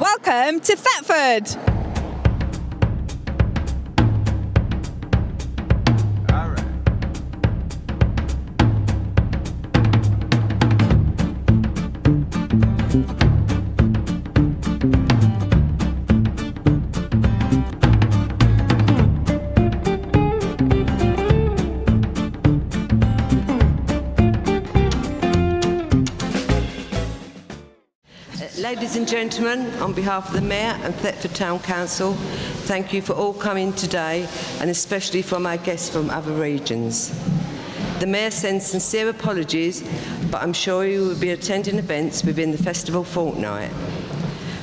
Welcome to Thetford. Ladies and gentlemen, on behalf of the Mayor and Thetford Town Council, thank you for all coming today, and especially from our guests from other regions. The Mayor sends sincere apologies, but I'm sure you will be attending events within the festival fortnight.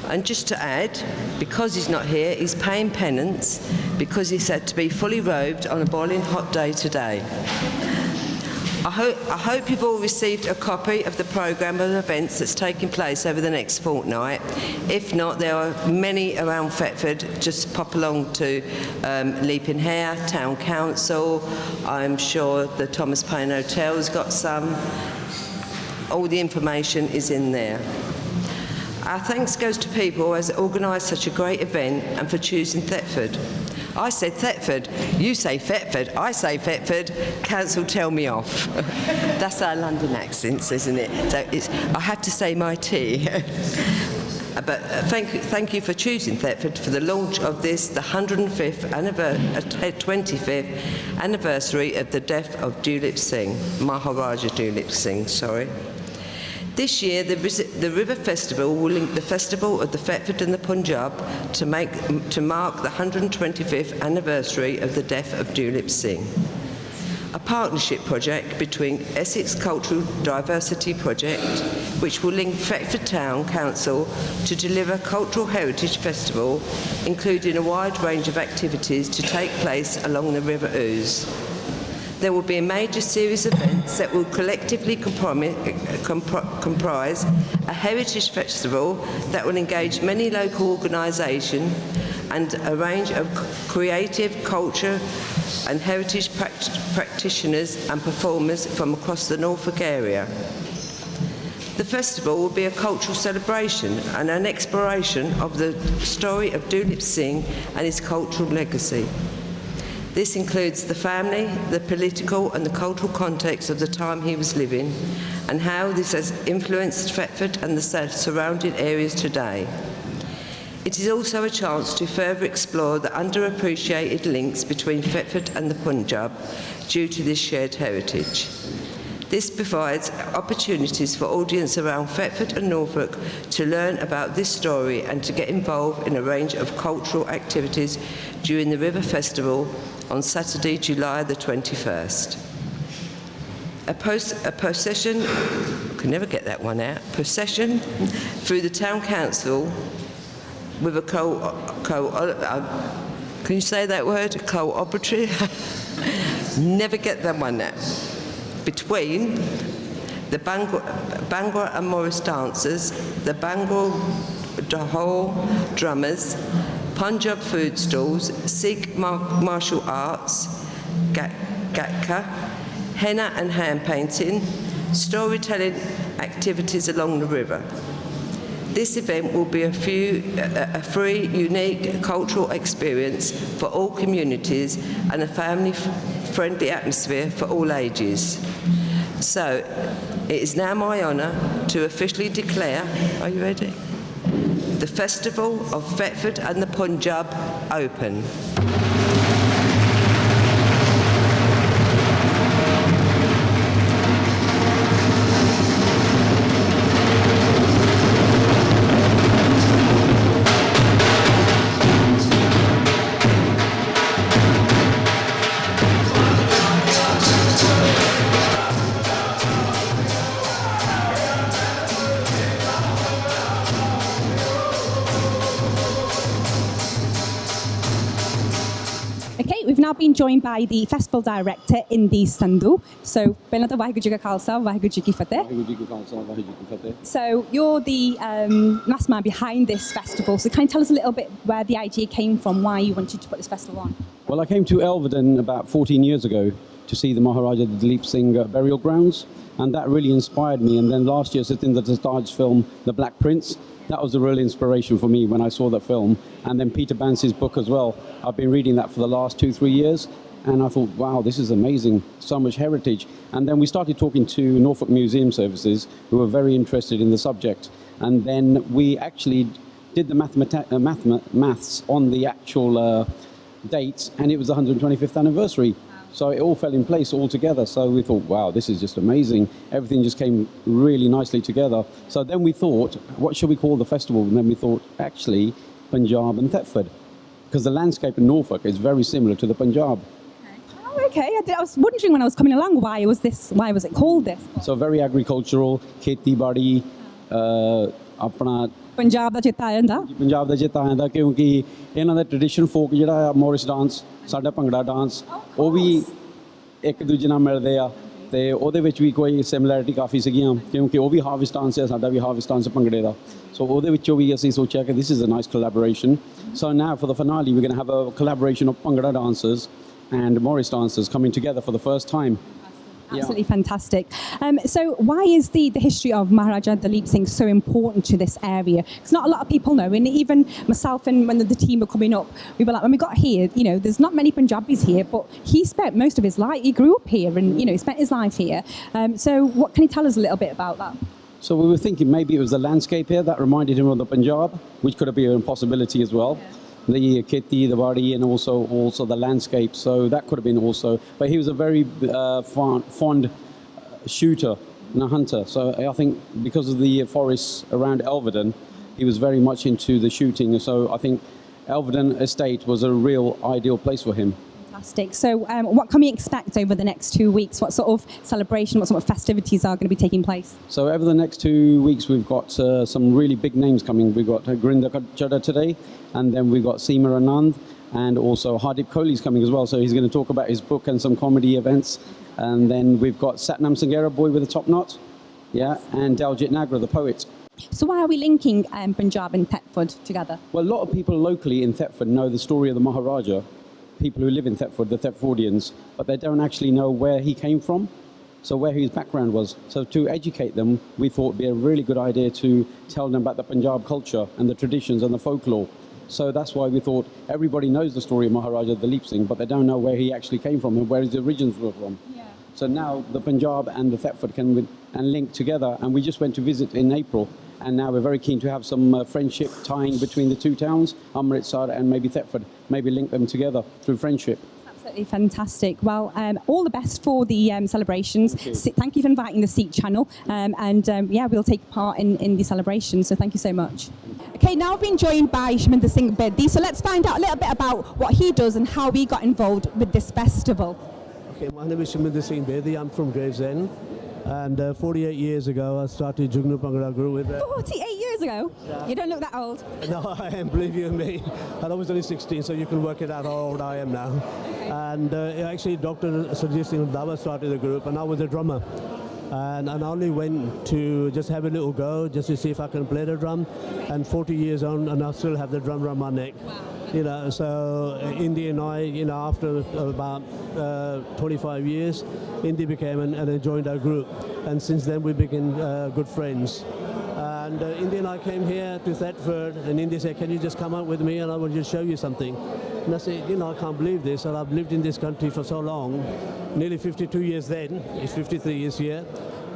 And just to add, because he's not here, he's paying penance because he's had to be fully robed on a boiling hot day today. I hope you've all received a copy of the programme of events that's taking place over the next fortnight. If not, there are many around Thetford. Just pop along to Leaping Hare, Town Council. I'm sure the Thomas Paine Hotel's got some. All the information is in there. Our thanks goes to people who has organised such a great event and for choosing Thetford. I said Thetford, you say Thetford, I say Thetford, council tell me off. That's our London accents, isn't it? So I had to say my tea. But thank you for choosing Thetford for the launch of this, the 125th anniversary of the death of Dulip Singh, Maharaja Dulip Singh, sorry. This year, the River Festival will link the Festival of the Thetford and the Punjab to mark the 125th anniversary of the death of Dulip Singh. A partnership project between Essex Cultural Diversity Project, which will link Thetford Town Council to deliver a cultural heritage festival, including a wide range of activities to take place along the River Ouse. There will be a major series of events that will collectively comprise a heritage festival that will engage many local organisations and a range of creative, culture and heritage practitioners and performers from across the Norfolk area. The festival will be a cultural celebration and an exploration of the story of Dulip Singh and his cultural legacy. This includes the family, the political and the cultural context of the time he was living, and how this has influenced Thetford and the surrounding areas today. It is also a chance to further explore the underappreciated links between Thetford and the Punjab due to this shared heritage. This provides opportunities for audience around Thetford and Norfolk to learn about this story and to get involved in a range of cultural activities during the River Festival on Saturday, July the 21st. A procession, I can never get that one out, procession through the Town Council with a can you say that word? Cooperative? Never get that one out. Between the Bhangra and Morris dancers, the Bhangra Dahol drummers, Punjab food stalls, Sikh martial arts, Gatka, henna and hand painting, storytelling activities along the river. This event will be a free, unique cultural experience for all communities and a family-friendly atmosphere for all ages. So, it is now my honour to officially declare, are you ready? The Festival of Thetford and the Punjab open. We've now been joined by the Festival Director, Indy Sandhu. So, Benada Vaheguru Ji Ka Khalsa, Vaheguru Ji Ki Fateh. So, you're the mastermind behind this festival. So, can you tell us a little bit where the idea came from, why you wanted to put this festival on? Well, I came to Elvedon about 14 years ago to see the Maharaja Dalip Singh burial grounds, and that really inspired me. And then last year, Satinder Sartaaj film, The Black Prince, that was a real inspiration for me when I saw that film. And then Peter Banks's book as well. I've been reading that for the last 2-3 years, and I thought, wow, this is amazing, so much heritage. And then we started talking to Norfolk Museum Services, who were very interested in the subject. And then we actually did the maths on the actual dates, and it was the 125th anniversary. So it all fell in place all together. So we thought, wow, this is just amazing. Everything just came really nicely together. So then we thought, what should we call the festival? And then we thought, actually, Punjab and Thetford, because the landscape in Norfolk is very similar to the Punjab. Oh, okay. I was wondering when I was coming along, why was it called this? So very agricultural, kheti badi, apna Punjab da cheta aanda. Punjab da cheta aanda kyunki ਇਹਨਾਂ ਦਾ tradition folk ਜਿਹੜਾ ਆ Morris dance ਸਾਡਾ bhangra dance ਉਹ ਵੀ ਇੱਕ ਦੂਜੇ ਨਾਲ ਮਿਲਦੇ ਆ ਤੇ ਉਹਦੇ ਵਿੱਚ ਵੀ ਕੋਈ ਸਿਮਿਲੈਰਿਟੀ ਕਾਫੀ ਸੀਗੀਆਂ ਕਿਉਂਕਿ ਉਹ ਵੀ ਹਾਰਵੈਸਟ ਡਾਂਸ ਹੈ ਸਾਡਾ ਵੀ ਹਾਰਵੈਸਟ ਡਾਂਸ ਭੰਗੜੇ ਦਾ ਸੋ ਉਹਦੇ ਵਿੱਚੋਂ ਵੀ ਅਸੀਂ ਸੋਚਿਆ ਕਿ this is a nice collaboration. So now for the finale we're going to have a collaboration of Bhangra dancers and Morris dancers coming together for the first time. Absolutely fantastic. So why is the history of Maharaja Dalip Singh so important to this area? Because not a lot of people know, and even myself and when the team were coming up, we were like, when we got here, there's not many Punjabis here, but he spent most of his life, he grew up here and, he spent his life here. So what can you tell us a little bit about that? So we were thinking maybe it was the landscape here that reminded him of the Punjab, which could have been a possibility as well. Yeah. The kheti, the body, and also the landscape. So that could have been also. But he was a very fond shooter and a hunter. So I think because of the forests around Elvedon, he was very much into the shooting. So I think Elvedon Estate was a real ideal place for him. Fantastic. So what can we expect over the next 2 weeks? What sort of celebration, what sort of festivities are going to be taking place? So over the next 2 weeks, we've got some really big names coming. We've got Gurinder Chadha today, and then we've got Seema Anand, and also Hardip Kohli's coming as well. So he's going to talk about his book and some comedy events. And then we've got Satnam Sanghera, Boy with a Top Knot, and Daljit Nagra, the poet. So why are we linking Punjab and Thetford together? Well, a lot of people locally in Thetford know the story of the Maharaja, people who live in Thetford, the Thetfordians, but they don't actually know where he came from, so where his background was. So to educate them, we thought it'd be a really good idea to tell them about the Punjab culture and the traditions and the folklore. So that's why we thought everybody knows the story of Maharaja Dalip Singh, but they don't know where he actually came from and where his origins were from. Yeah. So now the Punjab and the Thetford can link together, and we just went to visit in April. And now we're very keen to have some friendship tying between the two towns, Amritsar and maybe Thetford, maybe link them together through friendship. Absolutely fantastic. Well, all the best for the celebrations. Thank you for inviting the Sikh channel. We'll take part in the celebrations. So thank you so much. Okay, now I've been joined by Shaminder Singh Bedi. So let's find out a little bit about what he does and how we got involved with this festival. Okay, my name is Shaminder Singh Bedi. I'm from Gravesend. And 48 years ago, I started Jugnu Bhangra group with... 48 years ago? Yeah. You don't look that old. No, I am, believe you me. And I was only 16, so you can work it out how old I am now. Okay. And actually, Dr. Sajid Dawa started the group, and I was a drummer. And I only went to just have a little go, just to see if I can play the drum. And 40 years on, and I still have the drum around my neck. Wow. So Indy and I, after about 25 years, Indy became and joined our group. And since then we became good friends. And Indy and I came here to Thetford, and Indy said, can you just come out with me and I will just show you something. And I said, I can't believe this, and I've lived in this country for so long, nearly 52 years then, it's 53 years here.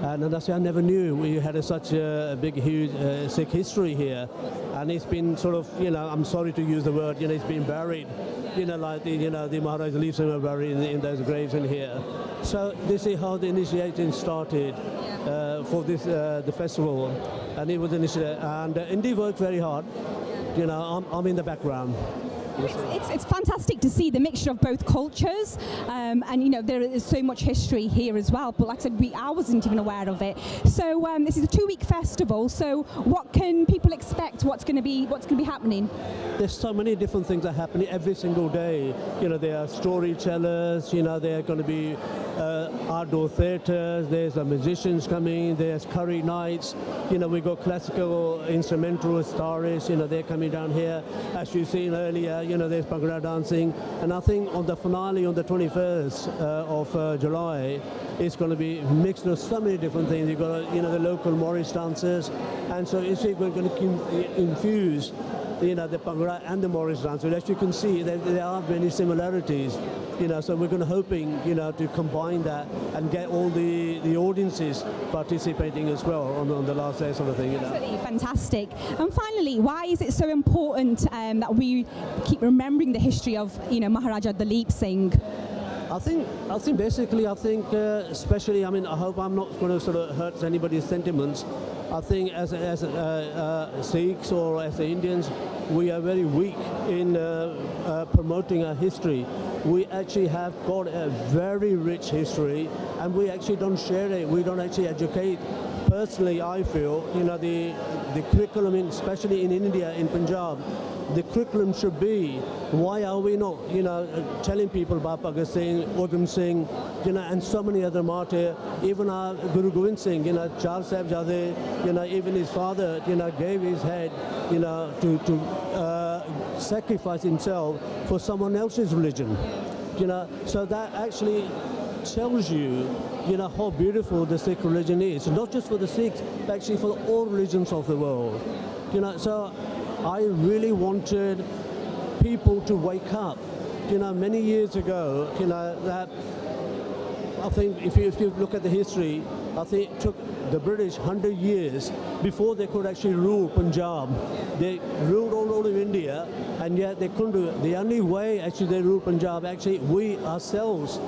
And I said, I never knew we had such a big, huge Sikh history here. And it's been sort of, I'm sorry to use the word, it's been buried, like the Maharaja Dalip Singh were buried in those graves in here. So this is how the initiation started for this the festival. And it was initiated, and Indy worked very hard. I'm in the background. It's fantastic to see the mixture of both cultures, and there is so much history here as well. But like I said, I wasn't even aware of it. So this is a 2-week festival. So what can people expect? What's going to be happening? There's so many different things that are happening every single day. You know, there are storytellers, you know, there are going to be outdoor theatres, there's musicians coming, there's curry nights, you know, we've got classical instrumentalists, starists, you know, they're coming down here. As you've seen earlier, you know, there's Bhangra dancing. And I think on the finale on the 21st of July, it's going to be mixed with so many different things. You've got, you know, the local Morris dancers, and so it's going to infuse, you know, the Bhangra and the Morris dance. As you can see, there are many similarities, you know, so we're going to hoping, you know, to combine that and get all the audiences participating as well on the last day sort of thing, you know. Absolutely fantastic. And finally, why is it so important that we keep remembering the history of, you know, Maharaja Dalip Singh? I think basically, especially, I mean, I hope I'm not going to sort of hurt anybody's sentiments. I think as Sikhs or as Indians, we are very weak in promoting our history. We actually have got a very rich history, and we actually don't share it. We don't actually educate. Personally, I feel, you know, the curriculum, especially in India, in Punjab, the curriculum should be, why are we not, you know, telling people about Bhagat Singh, Udham Singh, you know, and so many other martyrs, even our Guru Gobind Singh, you know, Char Sahibzade, you know, even his father, you know, gave his head, you know, to sacrifice himself for someone else's religion, you know, so that actually tells you, you know, how beautiful the Sikh religion is, not just for the Sikhs, but actually for all religions of the world, you know. So I really wanted people to wake up, you know, many years ago, you know, that I think if you look at the history, I think it took the British 100 years before they could actually rule Punjab. They ruled all over India, and yet they couldn't do it. The only way actually they ruled Punjab, actually we ourselves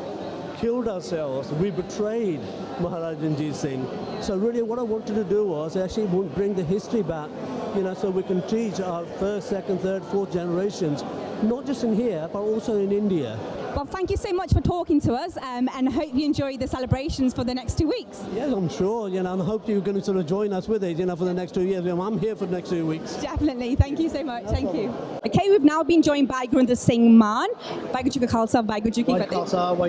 killed ourselves. We betrayed Maharaja Ranjit Singh. So really what I wanted to do was actually bring the history back, you know, so we can teach our first, second, third, fourth generations, not just in here, but also in India. Well, thank you so much for talking to us, and I hope you enjoy the celebrations for the next 2 weeks. Yes, I'm sure, you know, and I hope you're going to sort of join us with it, you know, for the next 2 years. I'm here for the next 2 weeks. Definitely. Thank you so much. Thank you. Okay, we've now been joined by Gurinder Singh Maan. Vaheguru Ji Ka Khalsa, Vaheguru Ji Ki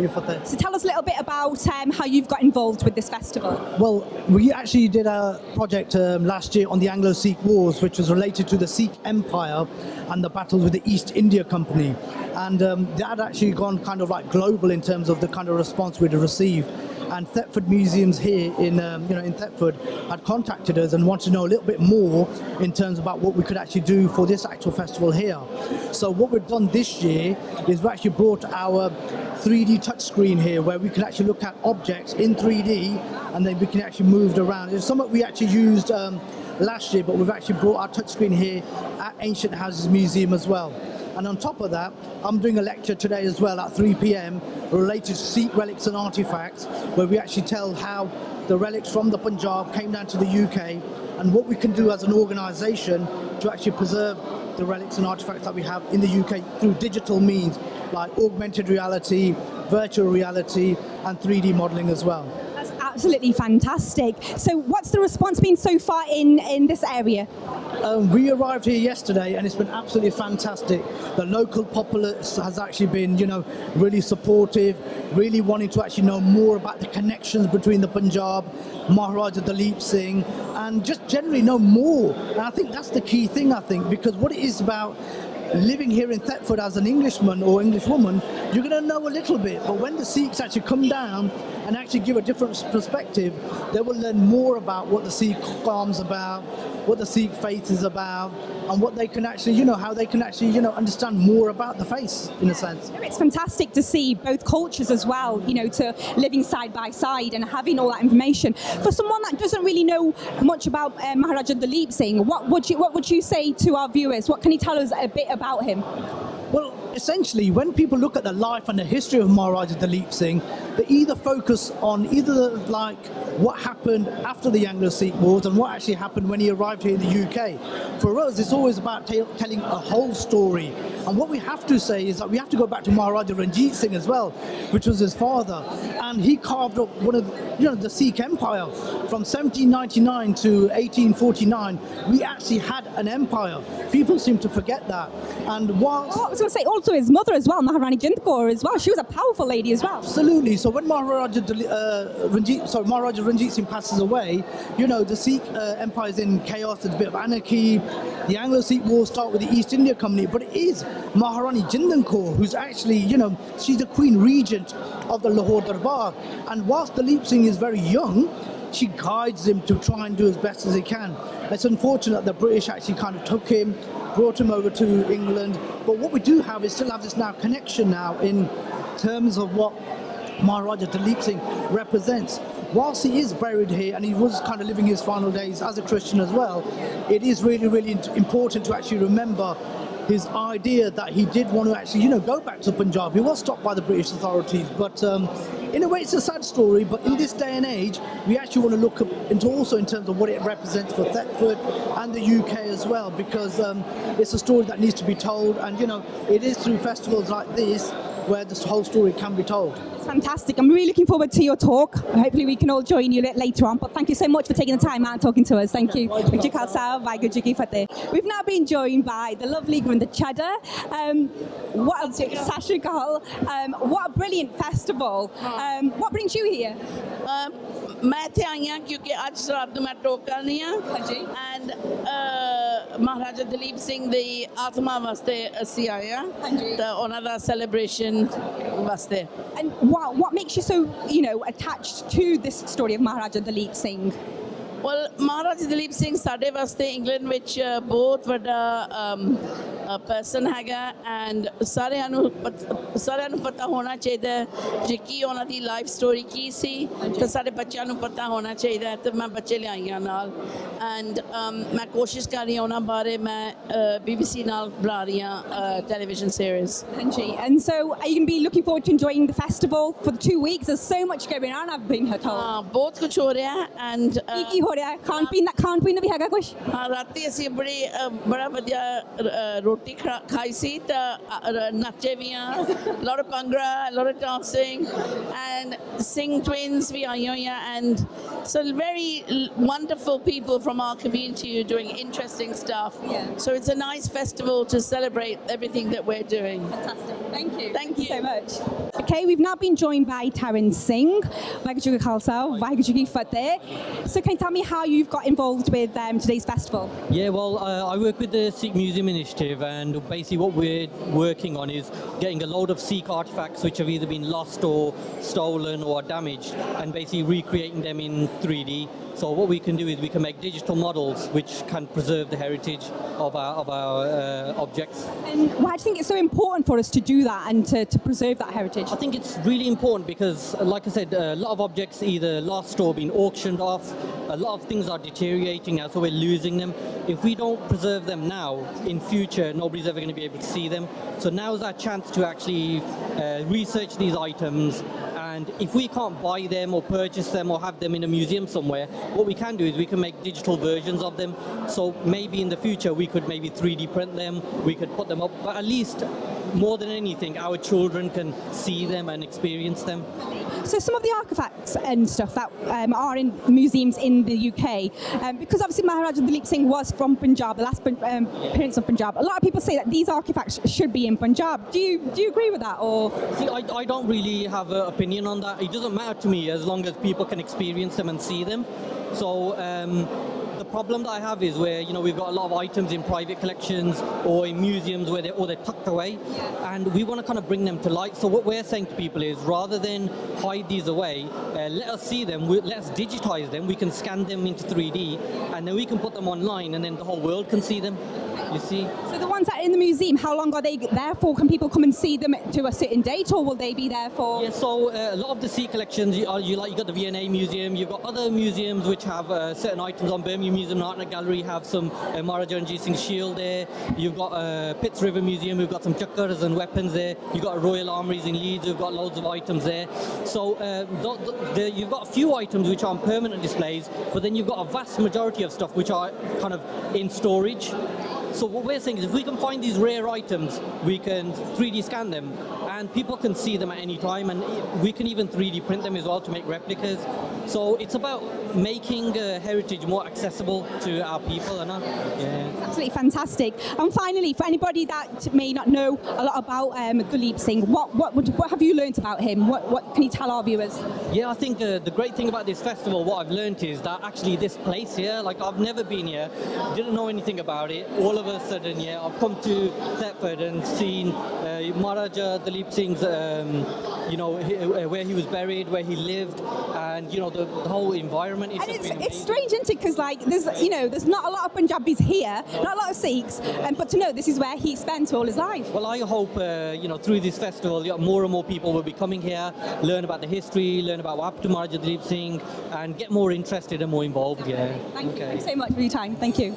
Fateh. So tell us a little bit about how you've got involved with this festival. Well, we actually did a project last year on the Anglo-Sikh Wars, which was related to the Sikh Empire and the battles with the East India Company. And that had actually gone kind of like global in terms of the kind of response we'd received. And Thetford Museums here in Thetford had contacted us and wanted to know a little bit more in terms about what we could actually do for this actual festival here. So what we've done this year is we actually brought our 3D touchscreen here, where we can actually look at objects in 3D and then we can actually move it around. It's something we actually used last year, but we've actually brought our touchscreen here at Ancient Houses Museum as well. And on top of that, I'm doing a lecture today as well at 3 p.m. related to Sikh relics and artifacts, where we actually tell how the relics from the Punjab came down to the UK and what we can do as an organisation to actually preserve the relics and artifacts that we have in the UK through digital means like augmented reality, virtual reality and 3D modelling as well. That's absolutely fantastic. So what's the response been so far in this area? We arrived here yesterday and it's been absolutely fantastic. The local populace has actually been, you know, really supportive, really wanting to actually know more about the connections between the Punjab, Maharaja Dalip Singh, and just generally know more. And I think that's the key thing, I think, because what it is about living here in Thetford as an Englishman or Englishwoman, you're going to know a little bit, but when the Sikhs actually come down and actually give a different perspective, they will learn more about what the Sikh Qam's about, what the Sikh faith is about, and what they can actually, you know, how they can actually, you know, understand more about the faith, in a sense. It's fantastic to see both cultures as well, you know, to living side by side and having all that information. For someone that doesn't really know much about Maharaja Dalip Singh, what would you say to our viewers? What can you tell us a bit about him? Well, essentially, when people look at the life and the history of Maharaja Dalip Singh, they either focus on like what happened after the Anglo-Sikh Wars and what actually happened when he arrived here in the UK. For us, it's always about telling a whole story. And what we have to say is that we have to go back to Maharaja Ranjit Singh as well, which was his father. And he carved up one of the Sikh Empire. From 1799 to 1849, we actually had an empire. People seem to forget that. And whilst... I was going to say, also his mother as well, Maharani Jind Kaur as well. She was a powerful lady as well. Absolutely. So when Maharaja Ranjit Singh passes away, the Sikh empire is in chaos. There's a bit of anarchy. The Anglo-Sikh Wars start with the East India Company, but it is Maharani Jind Kaur who's actually, she's the Queen Regent of the Lahore Darbar. And whilst Dalip Singh is very young, she guides him to try and do as best as he can. It's unfortunate the British actually kind of took him, brought him over to England. But what we do have is still have this now connection now in terms of what Maharaja Dalip Singh represents. Whilst he is buried here and he was kind of living his final days as a Christian as well, it is really, really important to actually remember his idea that he did want to actually, go back to Punjab. He was stopped by the British authorities, but in a way it's a sad story. But in this day and age, we actually want to look into also in terms of what it represents for Thetford and the UK as well, because it's a story that needs to be told, and it is through festivals like this where this whole story can be told. It's fantastic. I'm really looking forward to your talk. Hopefully we can all join you later on. But thank you so much for taking the time out and talking to us. Thank you. We've now been joined by the lovely Grinda Cheddar. Sasha Kahal. What a brilliant festival. What brings you here? मैं इत्थे आई हाँ क्योंकि अज रात नूं मैं talk करनी हाँ and महाराजा दलीप सिंह दी आत्मा वास्ते असीं आए हाँ तो उन्हां दा सेलिब्रेशन वास्ते. And what makes you so, attached to this story of Maharaja Dalip Singh? Well, Maharaja Dalip Singh ਸਾਡੇ ਵਾਸਤੇ ਇੰਗਲੈਂਡ ਵਿੱਚ ਬਹੁਤ ਵੱਡਾ ਪਰਸਨ ਹੈਗਾ ਐਂਡ ਸਾਰਿਆਂ ਨੂੰ ਪਤਾ ਹੋਣਾ ਚਾਹੀਦਾ ਕਿ ਕੀ ਉਹਨਾਂ ਦੀ ਲਾਈਫ ਸਟੋਰੀ ਕੀ ਸੀ ਤੇ ਸਾਡੇ ਬੱਚਿਆਂ ਨੂੰ ਪਤਾ ਹੋਣਾ ਚਾਹੀਦਾ ਤੇ ਮੈਂ ਬੱਚੇ ਲਿਆਈਆਂ ਨਾਲ ਐਂਡ ਮੈਂ ਕੋਸ਼ਿਸ਼ ਕਰ ਰਹੀ ਹਾਂ ਉਹਨਾਂ ਬਾਰੇ ਮੈਂ BBC ਨਾਲ ਬਣਾ ਰਹੀ ਹਾਂ television series. And so are you going to be looking forward to enjoying the festival for the 2 weeks? There's so much going on, I've been told. ਬਹੁਤ ਕੁਝ ਹੋ ਰਿਹਾ ਹੈ ਐਂਡ ਕੀ ਹੋ ਰਿਹਾ ਹੈ ਖਾਣ ਪੀਣ ਵੀ ਹੈਗਾ ਕੁਝ? ਹਾਂ ਰਾਤੀ ਅਸੀਂ ਬੜਾ ਵਧੀਆ ਰੋਟੀ ਖਾਈ ਸੀ ਤਾਂ ਨੱਚੇ ਵੀ ਹਾਂ. lot of bhangra, a lot of dancing and Singh twins ਵੀ ਆਈਆਂ ਹੋਈਆਂ and so very wonderful people from our community who are doing interesting stuff. So it's a nice festival to celebrate everything that we're doing. Fantastic. Thank you so much. Okay, we've now been joined by Taryn Singh. Waheguru Ji Ka Khalsa, Waheguru Ji Ki Fateh. So can you tell me how you've got involved with today's festival? Yeah, well, I work with the Sikh Museum Initiative, and basically what we're working on is getting a load of Sikh artifacts which have either been lost or stolen or damaged, and basically recreating them in 3D. So what we can do is we can make digital models which can preserve the heritage of our objects. And why do you think it's so important for us to do that and to preserve that heritage? I think it's really important because, like I said, a lot of objects either lost or been auctioned off. A lot of things are deteriorating now, so we're losing them. If we don't preserve them now, in future, nobody's ever going to be able to see them. So now's our chance to actually research these items. And if we can't buy them or purchase them or have them in a museum somewhere, what we can do is we can make digital versions of them. So maybe in the future we could maybe 3D print them, we could put them up, but at least more than anything, our children can see them and experience them. So some of the artefacts and stuff that are in museums in the UK, because obviously Maharaja Dalip Singh was from Punjab, the last prince of Punjab. A lot of people say that these artifacts should be in Punjab. Do you agree with that? Or see, I don't really have an opinion on that. It doesn't matter to me as long as people can experience them and see them. So the problem that I have is where we've got a lot of items in private collections or in museums where they're tucked away, and we want to kind of bring them to light. So what we're saying to people is, rather than hide these away, let us see them, let us digitize them. We can scan them into 3D, and then we can put them online, and then the whole world can see them. You see? So the ones that are in the museum, how long are they there for? Can people come and see them to a certain date, or will they be there for? Yeah, so a lot of the Sikh collections, you got the V&A Museum, you've got other museums which have certain items. On Birmingham Museum Art and Gallery have some Maharaja Ranjit Singh shield there. You've got Pitts River Museum, we've got some chakkars and weapons there. You've got Royal Armories in Leeds, we've got loads of items there. So you've got a few items which are on permanent displays, but then you've got a vast majority of stuff which are kind of in storage. So what we're saying is if we can find these rare items, we can 3D scan them and people can see them at any time, and we can even 3D print them as well to make replicas. So it's about making heritage more accessible to our people. It's absolutely fantastic. And finally, for anybody that may not know a lot about Dalip Singh, what have you learnt about him? What can you tell our viewers? Yeah, I think the great thing about this festival, what I've learned is that actually this place here, like I've never been here, didn't know anything about it. All of a sudden, yeah, I've come to Thetford and seen Maharaja Dalip Singh's, where he was buried, where he lived, and the whole environment. It's strange, isn't it? Because there's not a lot of Punjabis here, not a lot of Sikhs, but to know this is where he spent all his life. Well, I hope through this festival, more and more people will be coming here, learn about the history, learn about what happened to Maharaja Dalip Singh, and get more interested and more involved. Yeah. Thank you. Thanks so much for your time. Thank you.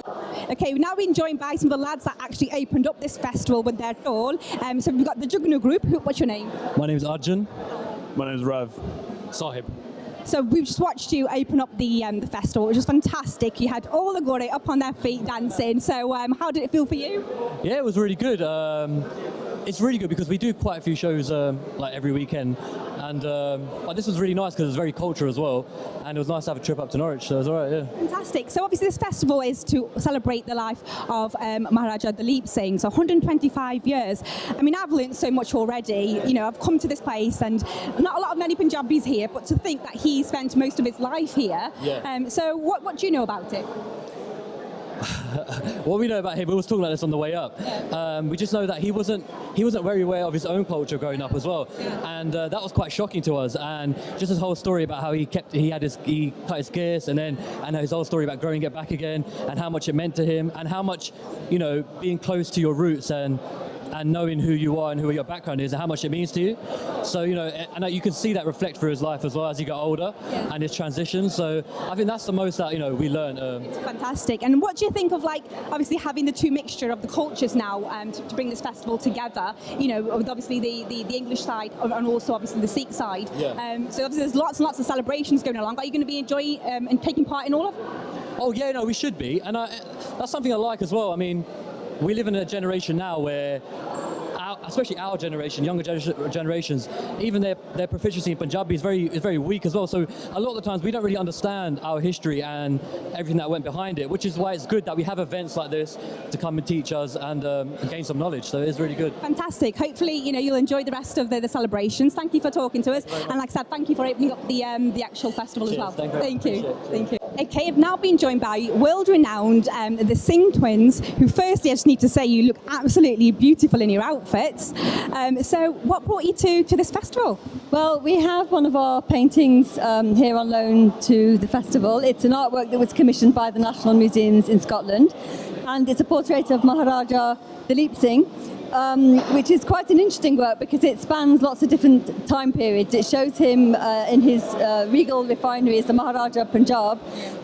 Okay, we've now been joined by some of the lads that actually opened up this festival with their stall. So we've got the Jugganu group. What's your name? My name is Arjun. My name is Rav. Sahib. So we've just watched you open up the festival, which was fantastic. You had all the Gore up on their feet dancing. So how did it feel for you? Yeah, it was really good. It's really good because we do quite a few shows like every weekend, and but this was really nice because it was very cultural as well, and it was nice to have a trip up to Norwich. So it was alright, yeah. Fantastic. So obviously this festival is to celebrate the life of Maharaja Dalip Singh. So 125 years. I mean, I've learned so much already. I've come to this place, and not a lot of many Punjabis here, but to think that he spent most of his life here. Yeah. So what do you know about it? What we know about him, we was talking about this on the way up. We just know that he wasn't very aware of his own culture growing up as well, and that was quite shocking to us. And just his whole story about how he cut his gears, and his whole story about growing it back again, and how much it meant to him, and how much being close to your roots and knowing who you are and who your background is and how much it means to you. So, and you can see that reflect through his life as well as he got older and his transition. So I think that's the most that, we learn. It's fantastic. And what do you think of, obviously having the two mixture of the cultures now to bring this festival together, with obviously the English side and also obviously the Sikh side. Yeah. So obviously there's lots and lots of celebrations going along. Are you going to be enjoying and taking part in all of them? Oh, yeah, no, we should be. And that's something I like as well. I mean, we live in a generation now where, especially our generation, younger generations, even their proficiency in Punjabi is very weak as well. So a lot of the times we don't really understand our history and everything that went behind it, which is why it's good that we have events like this to come and teach us and gain some knowledge. So it's really good. Fantastic. Hopefully, you'll enjoy the rest of the celebrations. Thank you for talking to us. And like I said, thank you for opening up the actual festival. Cheers. As well. Thank you. Thank you. Okay, I've now been joined by world-renowned the Singh twins, who firstly I just need to say you look absolutely beautiful in your outfits. So what brought you to this festival? Well, we have one of our paintings here on loan to the festival. It's an artwork that was commissioned by the National Museums in Scotland, and it's a portrait of Maharaja Dalip Singh, which is quite an interesting work because it spans lots of different time periods. It shows him in his regal refinery as the Maharaja of Punjab,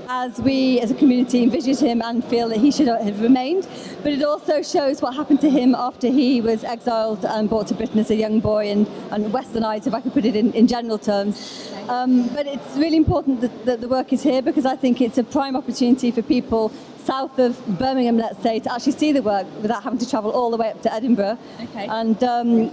as we as a community envisage him and feel that he should have remained. But it also shows what happened to him after he was exiled and brought to Britain as a young boy and westernised, if I could put it in general terms. But it's really important that the work is here because I think it's a prime opportunity for people south of Birmingham, let's say, to actually see the work without having to travel all the way up to Edinburgh. Okay. And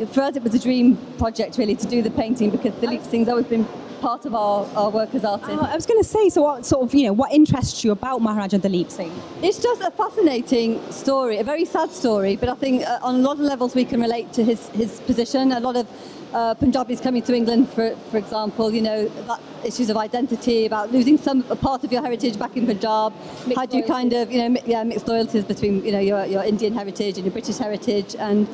for us, it was a dream project, really, to do the painting because Dalip Singh's always been part of our work as artists. I was going to say, so what sort of, what interests you about Maharaja Dalip Singh? It's just a fascinating story, a very sad story, but I think on a lot of levels we can relate to his position. A lot of Punjabis coming to England, for example, that issues of identity, about losing a part of your heritage back in Punjab. How do you kind of, mixed loyalties between, your Indian heritage and your British heritage. And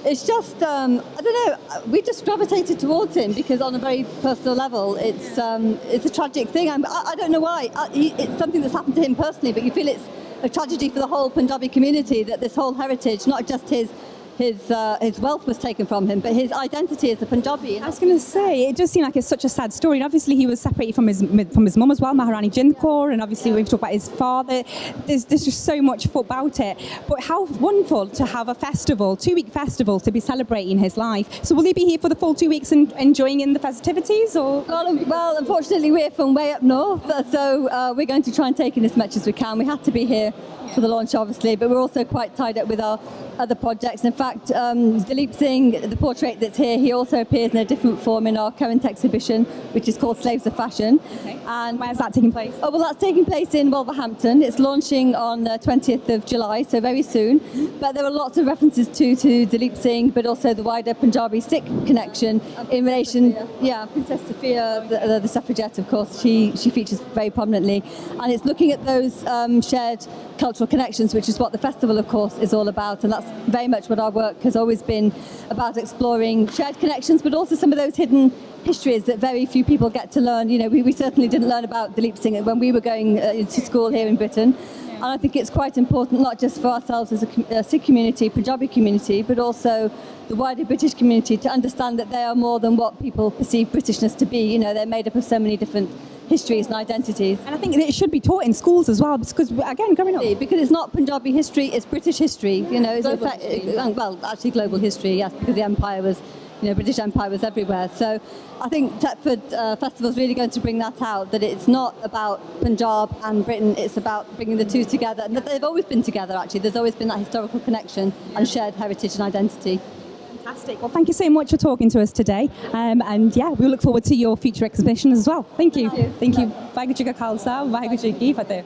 it's just, I don't know, we just gravitated towards him because on a very personal level, it's a tragic thing. I don't know why. It's something that's happened to him personally, but you feel it's a tragedy for the whole Punjabi community that this whole heritage, not just his his wealth was taken from him, but his identity as a Punjabi. I was going to say, it does seem like it's such a sad story. And obviously, he was separated from his mum as well, Maharani Jind Kaur, and obviously, we've talked about his father. There's just so much about it. But how wonderful to have a festival, 2-week festival, to be celebrating his life. So will he be here for the full 2 weeks and enjoying in the festivities? Or Well, unfortunately, we're from way up north, so we're going to try and take in as much as we can. We had to be here for the launch, obviously, but we're also quite tied up with our other projects. In fact, Dileep Singh, the portrait that's here, he also appears in a different form in our current exhibition, which is called Slaves of Fashion. Okay. And where's that taking place? Oh, well, that's taking place in Wolverhampton. It's launching on the 20th of July, so very soon. But there are lots of references to Dileep Singh, but also the wider Punjabi Sikh connection in relation. Yeah, Princess Sophia, the suffragette, of course, she features very prominently. And it's looking at those shared cultural connections, which is what the festival, of course, is all about. And that's very much what our work has always been about, exploring shared connections, but also some of those hidden histories that very few people get to learn. You know, we certainly didn't learn about Dileep Singh when we were going to school here in Britain. And I think it's quite important, not just for ourselves as a Sikh community, Punjabi community, but also the wider British community, to understand that they are more than what people perceive Britishness to be. You know, they're made up of so many different histories and identities. And I think it should be taught in schools as well, because, again, growing up... Because it's not Punjabi history, it's British history. You know, it's well, actually global history, yes, because the empire was... You know, British Empire was everywhere. So I think Thetford Festival is really going to bring that out, that it's not about Punjab and Britain, it's about bringing the two together. And that they've always been together, actually. There's always been that historical connection and shared heritage and identity. Fantastic. Well, thank you so much for talking to us today. And yeah, we'll look forward to your future exhibition as well. Thank you. Thank you. Thank you. Vaiguru Ji Ka Khalsa, Vaiguru Ji Ki Fateh.